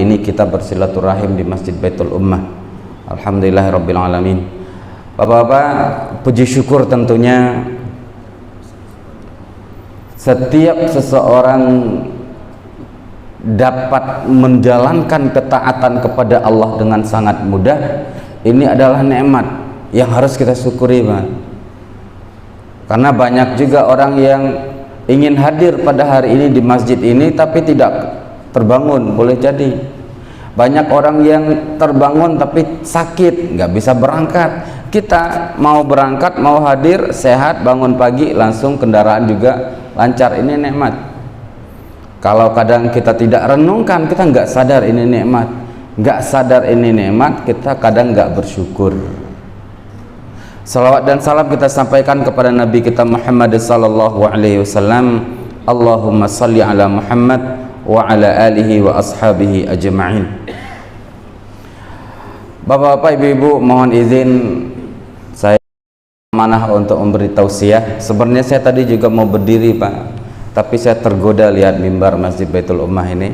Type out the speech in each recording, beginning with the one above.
kali ini kita bersilaturahim di Masjid Baitul Ummah. Alhamdulillahirabbil alamin. Bapak-bapak, puji syukur tentunya setiap seseorang dapat menjalankan ketaatan kepada Allah dengan sangat mudah. Ini adalah nikmat yang harus kita syukuri, Pak. Karena banyak juga orang yang ingin hadir pada hari ini di masjid ini tapi tidak terbangun, boleh jadi. Banyak orang yang terbangun tapi sakit, nggak bisa berangkat. Kita mau berangkat, mau hadir, sehat, bangun pagi, langsung kendaraan juga lancar. Ini nikmat. Kalau kadang kita tidak renungkan, kita nggak sadar ini nikmat. Nggak sadar ini nikmat, kita kadang nggak bersyukur. Salawat dan salam kita sampaikan kepada Nabi kita Muhammad sallallahu alaihi wasallam. Allahumma salli ala Muhammad wa ala alihi wa ashabihi ajma'in. Bapak-bapak, ibu-ibu, mohon izin saya amanah untuk memberi tausiah. Sebenarnya saya tadi juga mau berdiri, Pak, tapi saya tergoda lihat mimbar Masjid Baitul Ummah ini.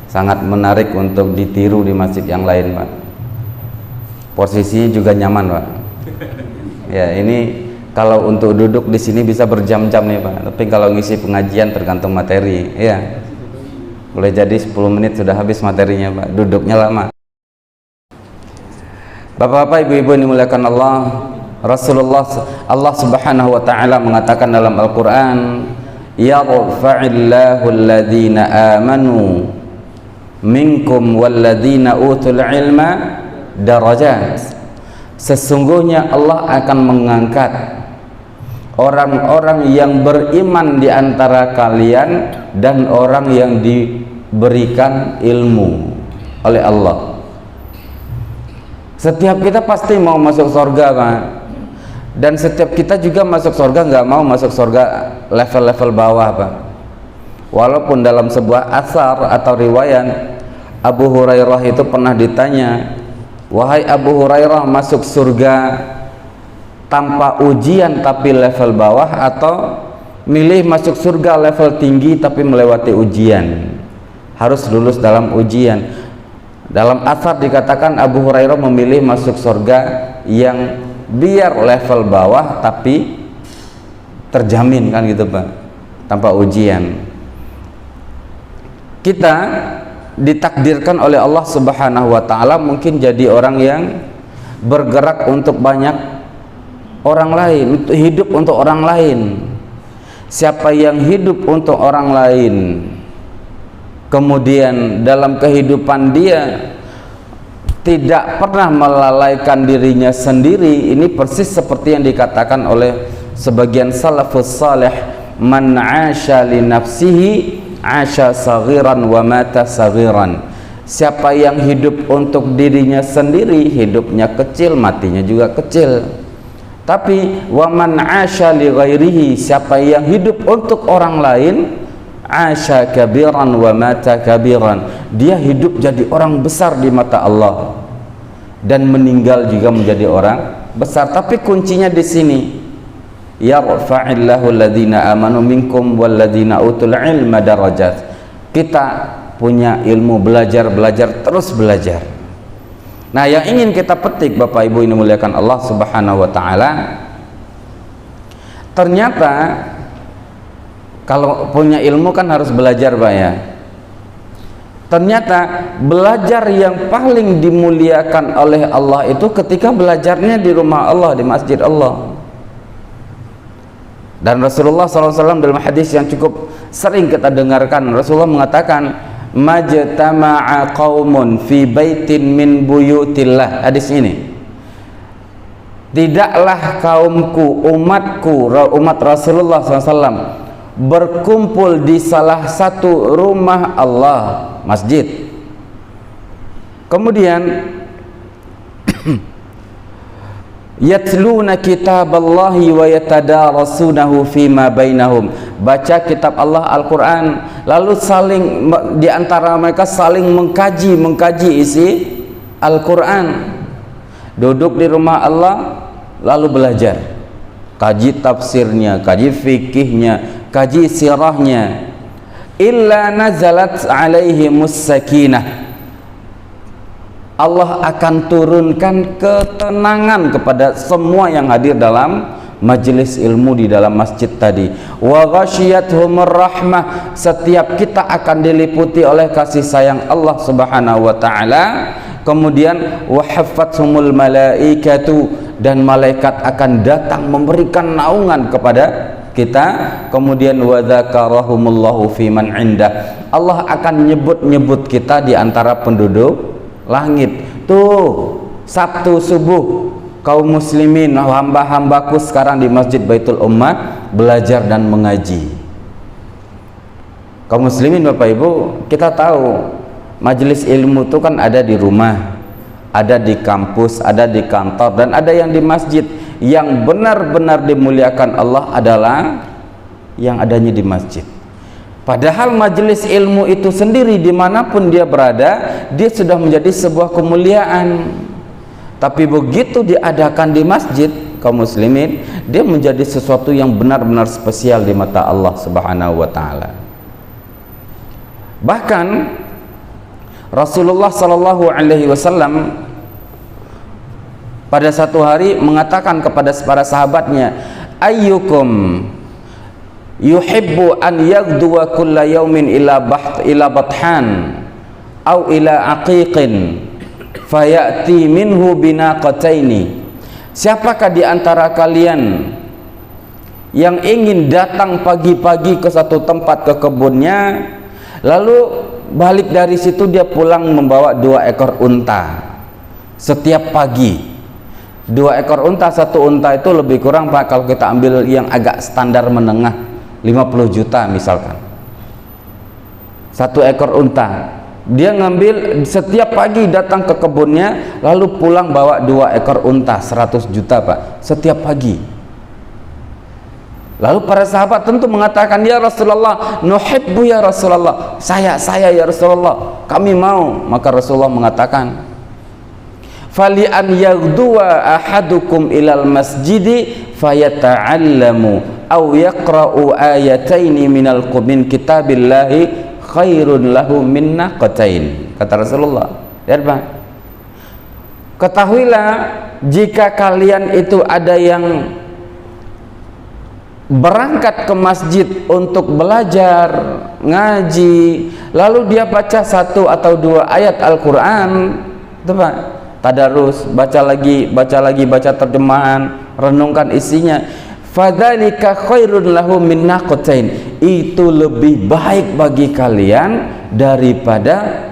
Sangat menarik untuk ditiru di masjid yang lain, Pak. Posisinya juga nyaman, Pak. Ya, ini kalau untuk duduk di sini bisa berjam-jam nih, Pak. Tapi kalau ngisi pengajian tergantung materi, ya. Boleh jadi 10 menit sudah habis materinya, Pak. Duduknya lama. Bapak-bapak, ibu-ibu yang dimuliakan Allah, Rasulullah Allah Subhanahu wa taala mengatakan dalam Al-Qur'an, "Yarfa'illahu alladhina amanu minkum walladhina utul ilma darajat." Sesungguhnya Allah akan mengangkat orang-orang yang beriman di antara kalian dan orang yang diberikan ilmu oleh Allah. Setiap kita pasti mau masuk surga, Pak. Dan setiap kita juga masuk surga nggak mau masuk surga level-level bawah, Pak. Walaupun dalam sebuah asar atau riwayat Abu Hurairah itu pernah ditanya, "Wahai Abu Hurairah, masuk surga tanpa ujian tapi level bawah atau milih masuk surga level tinggi tapi melewati ujian?" Harus lulus dalam ujian. Dalam asar dikatakan Abu Hurairah memilih masuk surga yang biar level bawah tapi terjamin, kan gitu, Pak, tanpa ujian. Kita ditakdirkan oleh Allah Subhanahu wa taala mungkin jadi orang yang bergerak untuk banyak orang lain, untuk hidup untuk orang lain. Siapa yang hidup untuk orang lain, kemudian dalam kehidupan dia tidak pernah melalaikan dirinya sendiri, ini persis seperti yang dikatakan oleh sebagian salafus salih, "Man 'asha li nafsihi 'asha saghiran wa mata saghiran." Siapa yang hidup untuk dirinya sendiri, hidupnya kecil, matinya juga kecil. Tapi wa man 'asha li ghairihi, siapa yang hidup untuk orang lain, 'asha kabiran wa mata kabiran, dia hidup jadi orang besar di mata Allah dan meninggal juga menjadi orang besar. Tapi kuncinya di sini, yarfa'illahu alladhina amanu minkum walladhina utul ilma darajat. Kita punya ilmu, belajar, terus belajar. Nah, yang ingin kita petik, Bapak Ibu ini muliakan Allah Subhanahu wa taala, ternyata kalau punya ilmu kan harus belajar, Pak, ya. Ternyata belajar yang paling dimuliakan oleh Allah itu ketika belajarnya di rumah Allah, di masjid Allah. Dan Rasulullah SAW dalam hadis yang cukup sering kita dengarkan, Rasulullah mengatakan, "Majtama'a qaumun fi baitin min buyutillah." Hadis ini, tidaklah kaumku, umatku, umat Rasulullah SAW berkumpul di salah satu rumah Allah, masjid. Kemudian yatluna kitaballahi wa yatadarasunahu fima bainahum, baca kitab Allah, Al-Quran, lalu saling di antara mereka saling mengkaji isi Al-Quran. Duduk di rumah Allah lalu belajar, kaji tafsirnya, kaji fikihnya, kaji sirahnya. illa nazalat alaihimus sakinah. Allah akan turunkan ketenangan kepada semua yang hadir dalam majelis ilmu di dalam masjid tadi. Wa ghasyiyatuhumur rahmah, setiap kita akan diliputi oleh kasih sayang Allah Subhanahu wa taala. Kemudian wa haffathumul malaikatu, dan malaikat akan datang memberikan naungan kepada kita. Kemudian wa dzakarahumullahu fi man indah, Allah akan nyebut-nyebut kita di antara penduduk langit. Tuh Sabtu subuh kaum muslimin, hamba-hambaku sekarang di Masjid Baitul Ummah belajar dan mengaji. Kaum muslimin Bapak Ibu, kita tahu majelis ilmu itu kan ada di rumah, ada di kampus, ada di kantor, dan ada yang di masjid. Yang benar-benar dimuliakan Allah adalah yang adanya di masjid. Padahal majelis ilmu itu sendiri dimanapun dia berada, dia sudah menjadi sebuah kemuliaan. Tapi begitu diadakan di masjid, kaum muslimin, dia menjadi sesuatu yang benar-benar spesial di mata Allah Subhanahu wa taala. Bahkan Rasulullah sallallahu alaihi wasallam pada satu hari mengatakan kepada para sahabatnya, ayyukum yuhibbu an yaghduwa kulla yawmin ila bathan au ila aqiqin fayati minhu binaqataini. Siapakah di antara kalian yang ingin datang pagi-pagi ke satu tempat, ke kebunnya, lalu balik dari situ dia pulang membawa 2 ekor unta setiap pagi. 2 ekor unta, satu unta itu lebih kurang Pak, kalau kita ambil yang agak standar menengah, 50 juta misalkan. 1 ekor unta dia ngambil setiap pagi, datang ke kebunnya, lalu pulang bawa 2 ekor unta, 100 juta Pak, setiap pagi. Lalu para sahabat tentu mengatakan, ya Rasulullah, nuhibbu ya Rasulullah, saya ya Rasulullah, kami mau. Maka Rasulullah mengatakan, fali an yaghduwa ahadukum ilal masjidi fayata'allamu aw yaqra'u ayataini minal min kitabillahi khairun lahu min naqatain. Kata Rasulullah, ya Pak, ketahuilah jika kalian itu ada yang berangkat ke masjid untuk belajar ngaji, lalu dia baca 1 atau 2 ayat Al-Quran, itu Pak, tadarus, baca lagi, baca terjemahan, renungkan isinya, fadzalika khairun lahu min naqatain, itu lebih baik bagi kalian daripada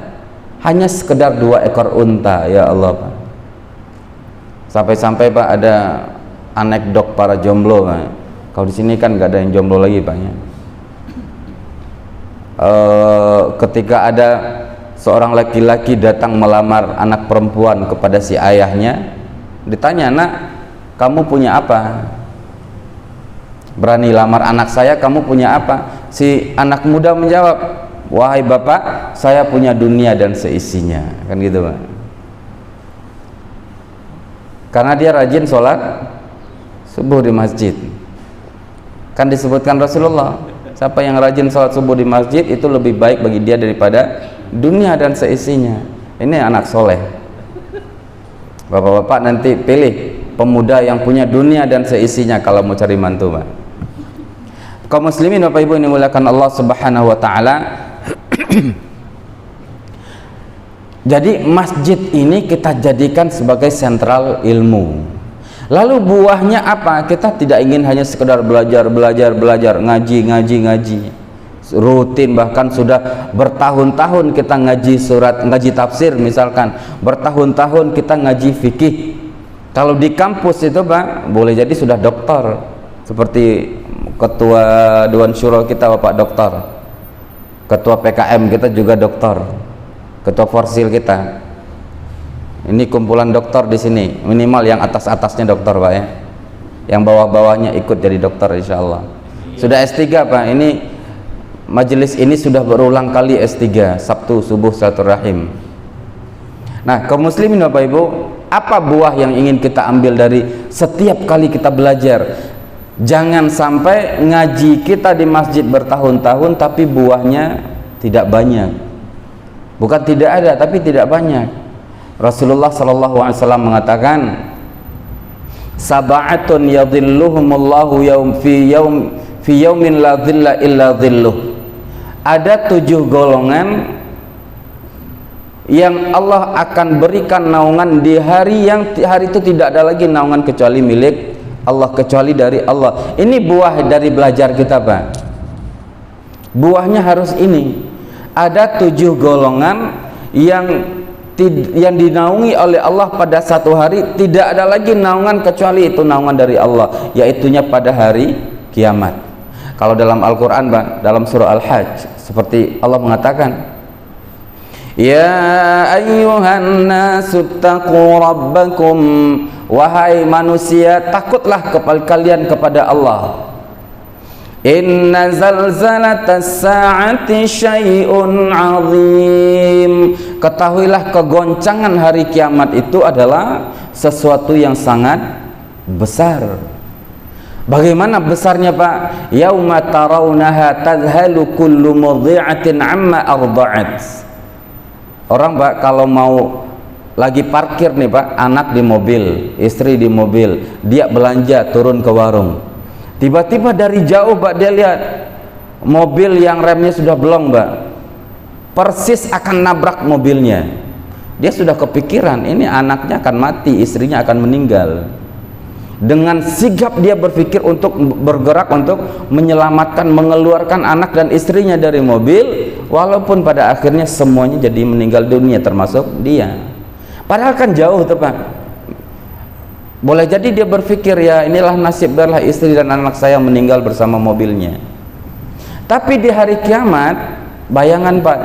hanya sekedar 2 ekor unta. Ya Allah Pak, sampai-sampai Pak ada anekdot para jomblo Pak. Kalau di sini kan nggak ada yang jomblo lagi Pak ya. Ketika ada seorang laki-laki datang melamar anak perempuan kepada si ayahnya, ditanya, nak, kamu punya apa? Berani lamar anak saya, kamu punya apa? Si anak muda menjawab, wahai bapak, saya punya dunia dan seisinya. Kan gitu Pak. Karena dia rajin sholat subuh di masjid. Kan disebutkan Rasulullah, siapa yang rajin sholat subuh di masjid itu lebih baik bagi dia daripada dunia dan seisinya. Ini anak soleh. Bapak-bapak nanti pilih pemuda yang punya dunia dan seisinya kalau mau cari mantu Pak. Kaum muslimin Bapak Ibu yang dimuliakan Allah Subhanahu wa taala. Jadi masjid ini kita jadikan sebagai sentral ilmu. Lalu buahnya apa? Kita tidak ingin hanya sekedar belajar, ngaji, rutin, bahkan sudah bertahun-tahun kita ngaji surat, ngaji tafsir misalkan, bertahun-tahun kita ngaji fikih. Kalau di kampus itu Pak, boleh jadi sudah doktor, seperti ketua Dewan Syuro kita Bapak doktor, ketua PKM kita juga doktor, ketua Forsil kita. Ini kumpulan dokter di sini, minimal yang atas-atasnya dokter Pak ya, yang bawah-bawahnya ikut jadi dokter insya Allah. Sudah S3 Pak, ini majelis ini sudah berulang kali S3, Sabtu subuh silaturahim. Nah kaum muslimin Bapak Ibu, apa buah yang ingin kita ambil dari setiap kali kita belajar? Jangan sampai ngaji kita di masjid bertahun-tahun tapi buahnya tidak banyak. Bukan tidak ada, tapi tidak banyak. Rasulullah SAW mengatakan, sab'atun yadhilluhumullahu fi yaumin la dhilla illa dhilluh. Ada 7 golongan yang Allah akan berikan naungan di hari itu tidak ada lagi naungan kecuali milik Allah, kecuali dari Allah. Ini buah dari belajar kita, Pak. Buahnya harus ini. Ada 7 golongan yang dinaungi oleh Allah pada satu hari, tidak ada lagi naungan kecuali itu naungan dari Allah, yaitunya pada hari kiamat. Kalau dalam Al-Quran, Pak, dalam surah Al-Hajj, seperti Allah mengatakan, ya ayyuhan nasu taqu rabbakum, wahai manusia, takutlah kalian kepada Allah. Inna zalzalatas sa'ati syai'un 'azim. Ketahuilah kegoncangan hari kiamat itu adalah sesuatu yang sangat besar. Bagaimana besarnya, Pak? Yauma tarawunaha tadhalu kullu mudhi'atin 'amma arda'at. Orang, Pak, kalau mau lagi parkir nih, Pak, anak di mobil, istri di mobil, dia belanja turun ke warung. Tiba-tiba dari jauh, Pak, dia lihat mobil yang remnya sudah belum, Pak, persis akan nabrak mobilnya. Dia sudah kepikiran ini anaknya akan mati, istrinya akan meninggal. Dengan sigap dia berpikir untuk bergerak untuk menyelamatkan, mengeluarkan anak dan istrinya dari mobil, walaupun pada akhirnya semuanya jadi meninggal dunia termasuk dia. Padahal kan jauh tuh, Pak. Boleh jadi dia berpikir, ya inilah nasib, biarlah istri dan anak saya meninggal bersama mobilnya. Tapi di hari kiamat, bayangan, Pak,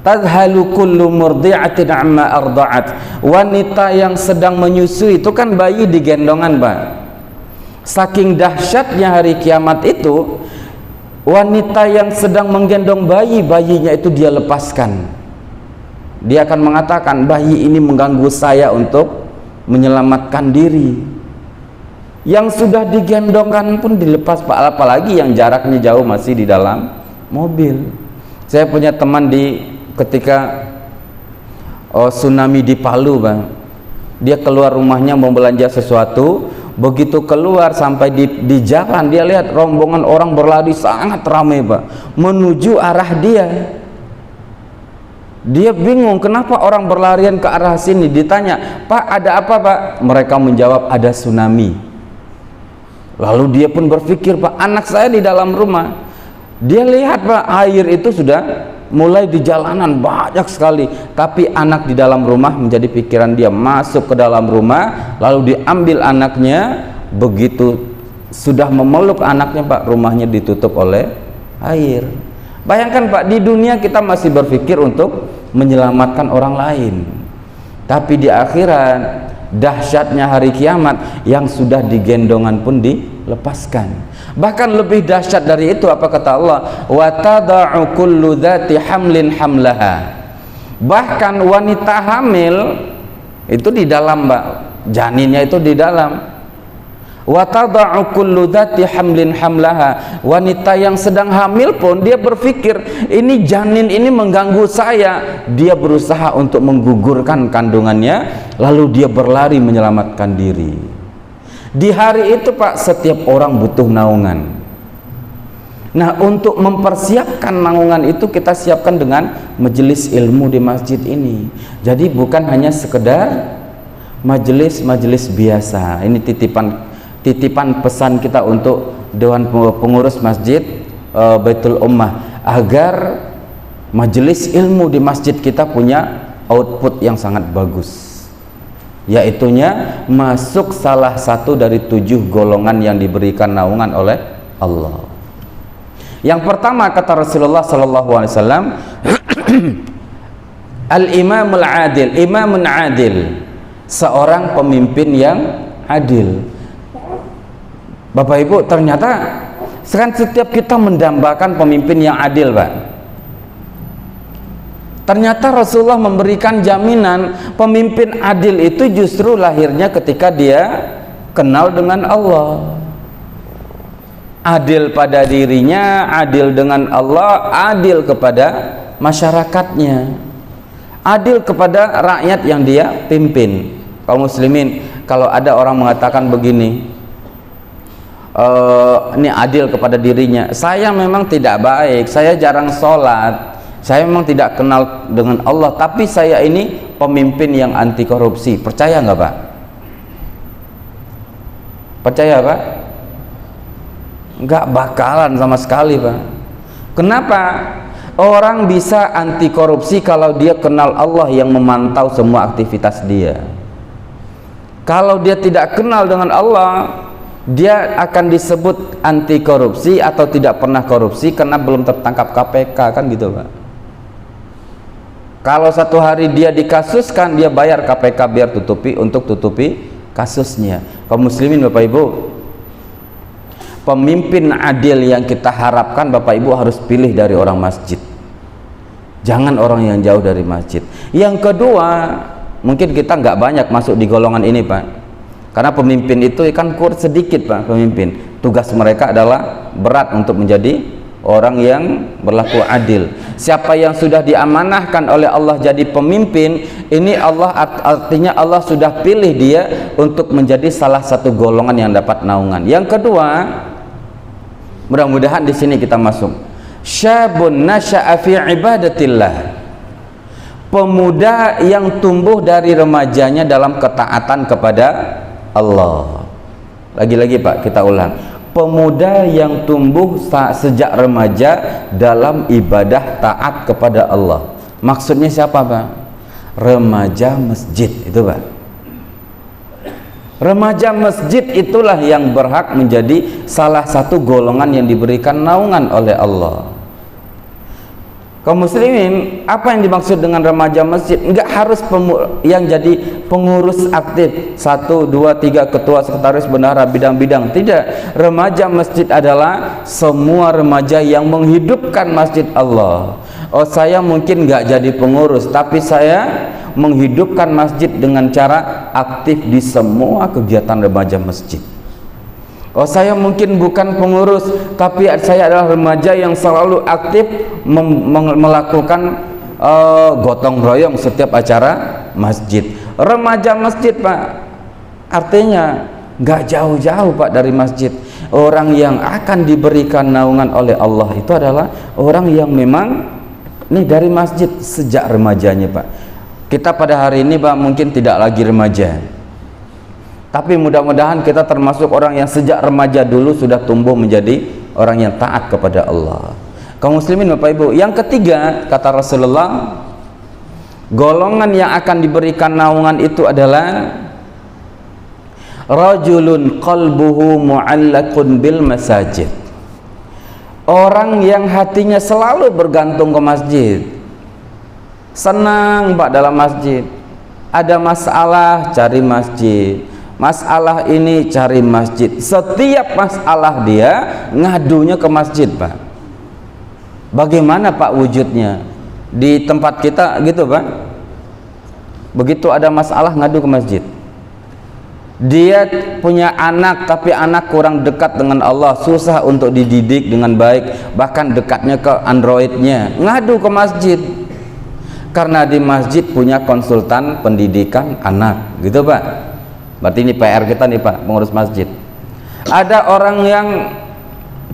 tadhalu kullu murdi'atin amma arda'at. Wanita yang sedang menyusui itu kan bayi di gendongan, Pak. Saking dahsyatnya hari kiamat itu, wanita yang sedang menggendong bayinya itu dia lepaskan. Dia akan mengatakan, bayi ini mengganggu saya untuk menyelamatkan diri. Yang sudah digendongkan pun dilepas, Pak, apalagi yang jaraknya jauh masih di dalam mobil. Saya punya teman ketika tsunami di Palu, Bang. Dia keluar rumahnya mau belanja sesuatu, begitu keluar sampai di jalan dia lihat rombongan orang berlari sangat ramai, Pak, menuju arah dia. Dia bingung kenapa orang berlarian ke arah sini. Ditanya, Pak, ada apa, Pak? Mereka menjawab, ada tsunami. Lalu dia pun berpikir, Pak, anak saya di dalam rumah. Dia lihat, Pak, air itu sudah mulai di jalanan banyak sekali, tapi anak di dalam rumah menjadi pikiran dia, masuk ke dalam rumah, lalu diambil anaknya. Begitu sudah memeluk anaknya, Pak, rumahnya ditutup oleh air. Bayangkan, Pak, di dunia kita masih berpikir untuk menyelamatkan orang lain, tapi di akhirat dahsyatnya hari kiamat, yang sudah digendongan pun dilepaskan. Bahkan lebih dahsyat dari itu, apa kata Allah? Wa tada'u kullu dzati hamlin hamlaha. Bahkan wanita hamil itu di dalam, Mbak, janinnya itu di dalam. Wa tada'u kullu dzati hamlin hamlaha. Wanita yang sedang hamil pun dia berpikir, ini janin ini mengganggu saya. Dia berusaha untuk menggugurkan kandungannya, lalu dia berlari menyelamatkan diri. Di hari itu, Pak, setiap orang butuh naungan. Nah, untuk mempersiapkan naungan itu kita siapkan dengan majelis ilmu di masjid ini. Jadi bukan hanya sekedar majelis-majelis biasa. Ini titipan pesan kita untuk Dewan Pengurus Masjid Baitul Ummah, agar majelis ilmu di masjid kita punya output yang sangat bagus, yaitunya masuk salah satu dari 7 golongan yang diberikan naungan oleh Allah. Yang pertama, kata Rasulullah SAW, al-imamul adil, imamun adil, seorang pemimpin yang adil. Bapak Ibu, ternyata sekarang setiap kita mendambakan pemimpin yang adil, Pak. Ternyata Rasulullah memberikan jaminan pemimpin adil itu justru lahirnya ketika dia kenal dengan Allah, adil pada dirinya, adil dengan Allah, adil kepada masyarakatnya, adil kepada rakyat yang dia pimpin. Kaum muslimin, kalau ada orang mengatakan begini, ini adil kepada dirinya, saya memang tidak baik, saya jarang sholat, saya memang tidak kenal dengan Allah, tapi saya ini pemimpin yang anti korupsi, percaya nggak Pak? Percaya Pak? Nggak bakalan sama sekali Pak. Kenapa? Orang bisa anti korupsi kalau dia kenal Allah yang memantau semua aktivitas dia. Kalau dia tidak kenal dengan Allah, dia akan disebut anti korupsi atau tidak pernah korupsi karena belum tertangkap KPK, kan gitu Pak. Kalau satu hari dia dikasuskan, dia bayar KPK biar tutupi kasusnya. Kaum muslimin Bapak Ibu, pemimpin adil yang kita harapkan Bapak Ibu harus pilih dari orang masjid, jangan orang yang jauh dari masjid. Yang kedua, mungkin kita nggak banyak masuk di golongan ini Pak, karena pemimpin itu kan sedikit Pak. Pemimpin tugas mereka adalah berat untuk menjadi orang yang berlaku adil. Siapa yang sudah diamanahkan oleh Allah jadi pemimpin, ini Allah artinya Allah sudah pilih dia untuk menjadi salah satu golongan yang dapat naungan. Yang kedua, mudah-mudahan di sini kita masuk, syabun nasya'a fi ibadatillah, pemuda yang tumbuh dari remajanya dalam ketaatan kepada Allah. Lagi-lagi Pak, kita ulang, pemuda yang tumbuh sejak remaja dalam ibadah taat kepada Allah. Maksudnya siapa Pak? Remaja masjid itu Pak. Remaja masjid itulah yang berhak menjadi salah satu golongan yang diberikan naungan oleh Allah. Kaum muslimin, apa yang dimaksud dengan remaja masjid? Enggak harus yang jadi pengurus aktif 1, 2, 3 ketua, sekretaris, bendahara, bidang-bidang. Tidak. Remaja masjid adalah semua remaja yang menghidupkan masjid Allah. Oh, saya mungkin enggak jadi pengurus, tapi saya menghidupkan masjid dengan cara aktif di semua kegiatan remaja masjid. Oh, saya mungkin bukan pengurus, tapi saya adalah remaja yang selalu aktif melakukan gotong royong setiap acara masjid. Remaja masjid Pak, artinya nggak jauh-jauh Pak dari masjid. Orang yang akan diberikan naungan oleh Allah itu adalah orang yang memang nih dari masjid sejak remajanya Pak. Kita pada hari ini Pak mungkin tidak lagi remaja, tapi mudah-mudahan kita termasuk orang yang sejak remaja dulu sudah tumbuh menjadi orang yang taat kepada Allah. Kaum muslimin Bapak Ibu, yang ketiga kata Rasulullah, golongan yang akan diberikan naungan itu adalah rajulun qalbuhu mu'allaqun bil masajid, orang yang hatinya selalu bergantung ke masjid, senang Pak dalam masjid, ada masalah cari masjid, masalah ini cari masjid, setiap masalah dia ngadunya ke masjid Pak. Bagaimana Pak wujudnya di tempat kita gitu Pak? Begitu ada masalah ngadu ke masjid. Dia punya anak tapi anak kurang dekat dengan Allah, susah untuk dididik dengan baik, bahkan dekatnya ke androidnya, ngadu ke masjid. Karena di masjid punya konsultan pendidikan anak gitu Pak. Berarti ini PR kita nih Pak, pengurus masjid. Ada orang yang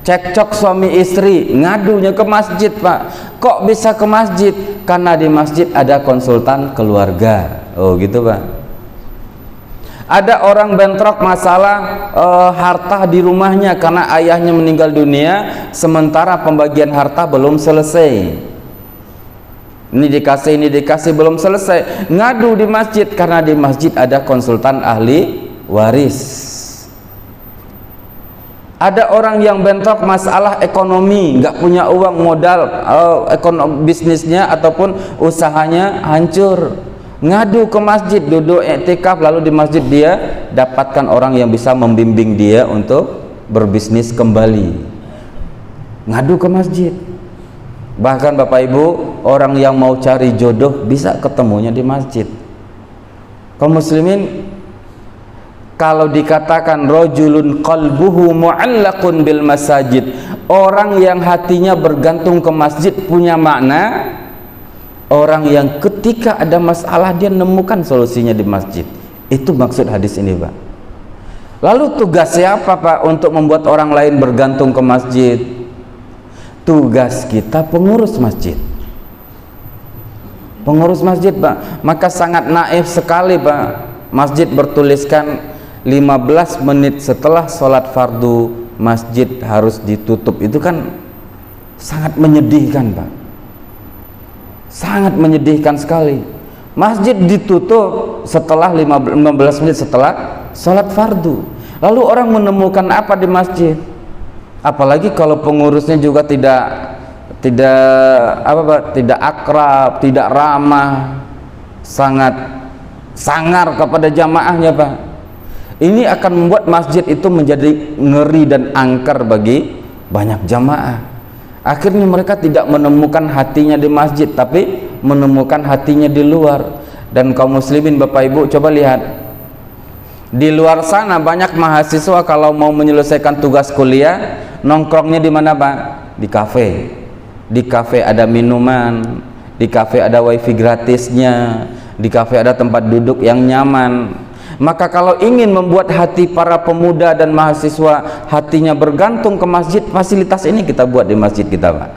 cekcok suami istri, ngadunya ke masjid Pak. Kok bisa ke masjid? Karena di masjid ada konsultan keluarga. Oh gitu Pak. Ada orang bentrok masalah harta di rumahnya karena ayahnya meninggal dunia, sementara pembagian harta belum selesai. Ini dikasih belum selesai, ngadu di masjid karena di masjid ada konsultan ahli waris. Ada orang yang bentrok masalah ekonomi, nggak punya uang modal, bisnisnya ataupun usahanya hancur, ngadu ke masjid, duduk i'tikaf, lalu di masjid dia dapatkan orang yang bisa membimbing dia untuk berbisnis kembali, ngadu ke masjid. Bahkan Bapak Ibu, orang yang mau cari jodoh bisa ketemunya di masjid. Kaum muslimin, Kalau dikatakan rajulun qalbuhu mu'allaqun bil masajid, orang yang hatinya bergantung ke masjid, punya makna orang yang ketika ada masalah dia nemukan solusinya di masjid. Itu maksud hadis ini, Pak. Lalu tugas siapa, Pak, untuk membuat orang lain bergantung ke masjid? Tugas kita pengurus masjid. Pengurus masjid, Pak. Maka sangat naif sekali, Pak, masjid bertuliskan 15 menit setelah sholat fardu masjid harus ditutup. Itu kan sangat menyedihkan, Pak. Sangat menyedihkan sekali. Masjid ditutup setelah 15 menit setelah sholat fardu. Lalu orang menemukan apa di masjid? Apalagi kalau pengurusnya juga tidak akrab, tidak ramah, sangat sangar kepada jamaahnya, Pak. Ini akan membuat masjid itu menjadi ngeri dan angker bagi banyak jamaah. Akhirnya mereka tidak menemukan hatinya di masjid, tapi menemukan hatinya di luar. Dan kaum muslimin, Bapak Ibu, coba lihat di luar sana banyak mahasiswa kalau mau menyelesaikan tugas kuliah nongkrongnya di mana, Pak? Di kafe. Di kafe ada minuman, di kafe ada wifi gratisnya, di kafe ada tempat duduk yang nyaman. Maka kalau ingin membuat hati para pemuda dan mahasiswa hatinya bergantung ke masjid, fasilitas ini kita buat di masjid kita, Pak.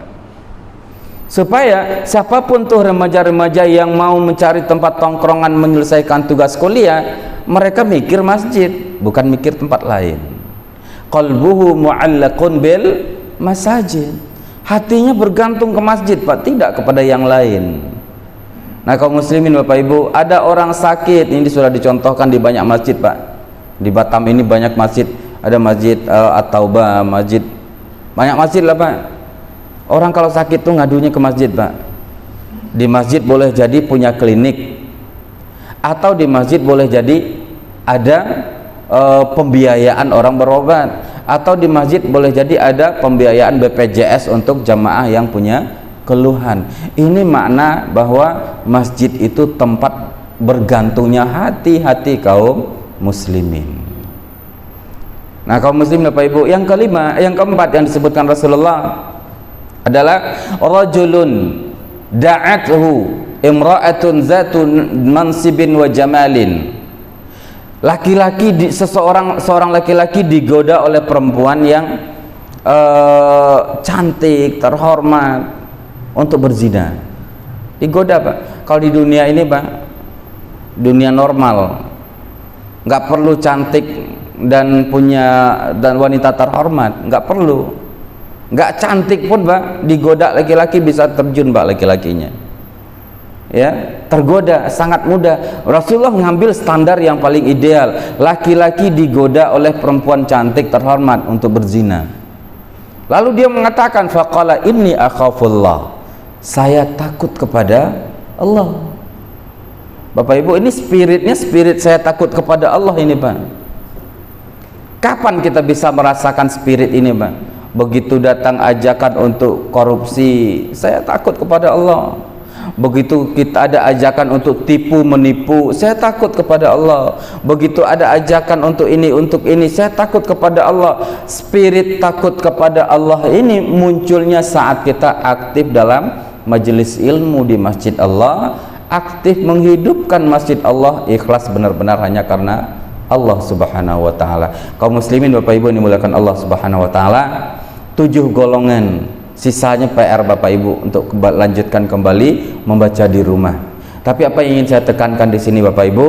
Supaya siapapun tuh remaja-remaja yang mau mencari tempat tongkrongan menyelesaikan tugas kuliah, mereka mikir masjid, bukan mikir tempat lain. Qalbuhu mu'allaqun bil masajid. Hatinya bergantung ke masjid, Pak, tidak kepada yang lain. Nah, kaum muslimin, Bapak Ibu, ada orang sakit, ini sudah dicontohkan di banyak masjid, Pak. Di Batam ini banyak masjid, ada masjid At-Taubah, masjid, banyak masjid lah, Pak. Orang kalau sakit tuh ngadunya ke masjid, Pak. Di masjid boleh jadi punya klinik, atau di masjid boleh jadi ada pembiayaan orang berobat, atau di masjid boleh jadi ada pembiayaan BPJS untuk jamaah yang punya keluhan. Ini makna bahwa masjid itu tempat bergantungnya hati-hati kaum muslimin. Nah, kaum muslimin, Bapak Ibu, yang kelima, yang keempat yang disebutkan Rasulullah adalah rajulun da'athu imra'atun zatun mansibin wa jamalin. Laki-laki seorang laki-laki digoda oleh perempuan yang cantik, terhormat, untuk berzina. Digoda, Pak. Kalau di dunia ini, Pak, dunia normal, nggak perlu cantik dan wanita terhormat, nggak perlu. Nggak cantik pun, Pak, digoda laki-laki bisa terjun, Pak, laki-lakinya. Ya, tergoda sangat mudah. Rasulullah mengambil standar yang paling ideal. Laki-laki digoda oleh perempuan cantik terhormat untuk berzina. Lalu dia mengatakan, faqala inni akhafullah. Saya takut kepada Allah. Bapak Ibu, ini spiritnya spirit saya takut kepada Allah ini, Pak. Kapan kita bisa merasakan spirit ini, Pak? Begitu datang ajakan untuk korupsi, saya takut kepada Allah. Begitu kita ada ajakan untuk tipu menipu, saya takut kepada Allah. Begitu ada ajakan untuk ini, saya takut kepada Allah. Spirit takut kepada Allah ini munculnya saat kita aktif dalam majelis ilmu di masjid Allah, aktif menghidupkan masjid Allah, ikhlas benar-benar hanya karena Allah Subhanahu wa taala. Kaum muslimin, Bapak Ibu yang dimuliakan Allah Subhanahu wa taala, 7 golongan, sisanya PR Bapak Ibu untuk lanjutkan kembali membaca di rumah. Tapi apa yang ingin saya tekankan di sini, Bapak Ibu,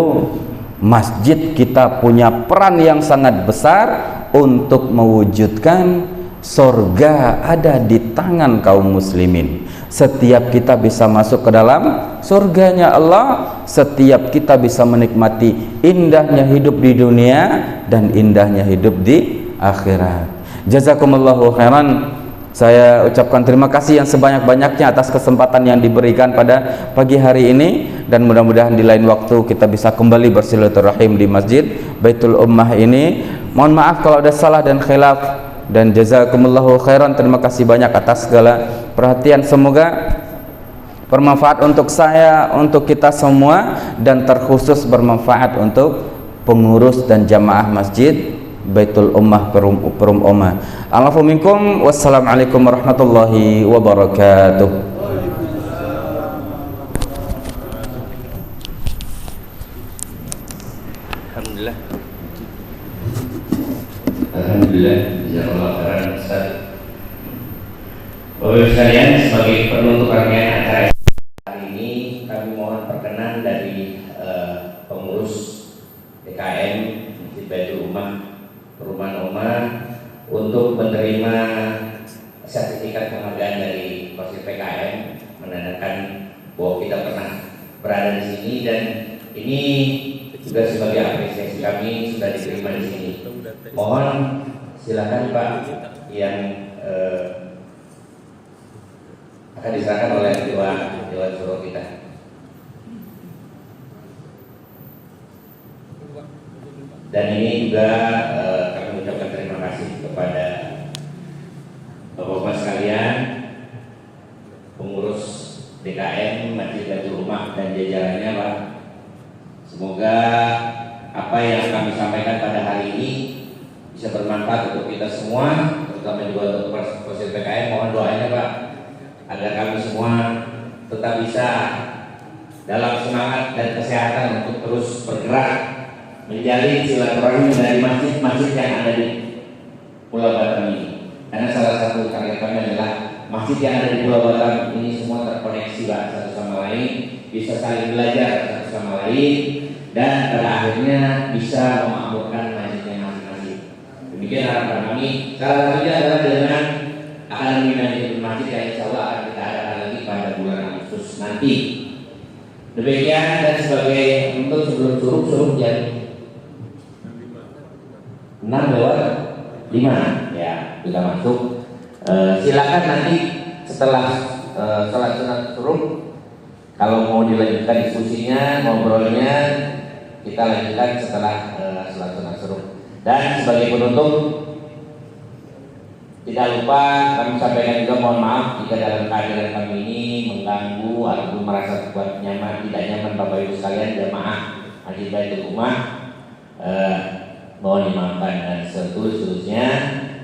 masjid kita punya peran yang sangat besar untuk mewujudkan surga ada di tangan kaum muslimin. Setiap kita bisa masuk ke dalam surganya Allah, setiap kita bisa menikmati indahnya hidup di dunia dan indahnya hidup di akhirat. Jazakumullahu khairan. Saya ucapkan terima kasih yang sebanyak-banyaknya atas kesempatan yang diberikan pada pagi hari ini, dan mudah-mudahan di lain waktu kita bisa kembali bersilaturahim di Masjid Baitul Ummah ini. Mohon maaf kalau ada salah dan khilaf, dan jazakumullahu khairan. Terima kasih banyak atas segala perhatian. Semoga bermanfaat untuk saya, untuk kita semua, dan terkhusus bermanfaat untuk pengurus dan jamaah masjid Baitul Ummah Perum Ummah. Alafu minkum, wassalamualaikum warahmatullahi wabarakatuh. Alhamdulillah. Alhamdulillah, jazakallahu khairan Ustaz. Bapak Ibu sekalian, sebagai penutup rangkaian acara hari ini, kami mohon perkenan dari pengurus DKM Masjid Baitul Ummah Perumahan Ummah untuk menerima sertifikat penghargaan dari Posir PKM, menandakan bahwa kita pernah berada di sini dan ini juga sebagai apresiasi kami sudah diterima di sini. Mohon silakan Pak yang akan diserahkan oleh Dewan Syuro kita. Dan ini juga kami ucapkan terima kasih kepada Bapak-bapak sekalian, pengurus DKM Masjid Baitul Ummah dan jajarannya Pak. Semoga apa yang kami sampaikan pada hari ini bisa bermanfaat untuk kita semua, terutama juga untuk Posir PKM. Mohon doanya Pak, agar kami semua tetap bisa dalam semangat dan kesehatan untuk terus bergerak menjalin silaturahmi dari masjid-masjid yang ada di Pulau Batam ini. Karena salah satu target kami adalah masjid yang ada di Pulau Batam ini semua terkoneksi Pak, satu sama lain, bisa saling belajar satu sama lain, dan pada akhirnya bisa memakmurkan masjidnya masing-masing. Demikian harapan kami. Salah satunya adalah dengan akademi manajemen masjid yang insya Allah akan kita adakan lagi pada bulan Agustus nanti. Demikian, dan sebagai untuk sebelum suruh jam 6:05 ya kita masuk. Silakan nanti setelah sholat sunat suruh, kalau mau dilanjutkan diskusinya, ngobrolnya, kita lanjutkan setelah sholat sunat suruh. Dan sebagai penutup, tidak lupa kami sampaikan juga mohon maaf jika dalam kehadiran kami ini mengganggu atau merasa tidak nyaman Bapak Ibu sekalian jamaah Masjid Baitul Ummah. Mohon dimaafkan dan seterusnya,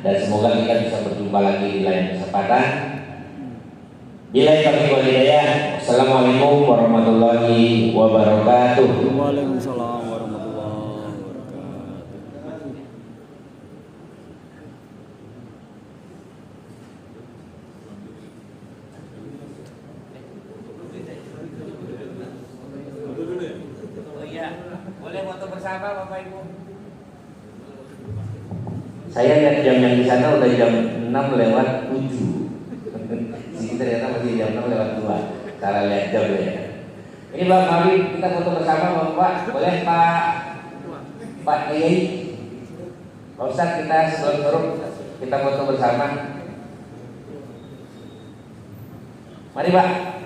dan semoga kita bisa berjumpa lagi di lain kesempatan. Bila taufiq wal hidayah. Assalamualaikum warahmatullahi wabarakatuh. Waalaikumsalam warahmatullahi wabarakatuh. Oh iya, boleh foto bersama Bapak Ibu. Saya lihat jam yang di sana udah jam 6:07. Sini ternyata masih jam 6:02. Cara lihat jam ya. Ini Bang, mari kita foto bersama Bapak. Boleh Pak Kiai? Pak Ustaz, kita sebelum suruh kita foto bersama. Mari Pak.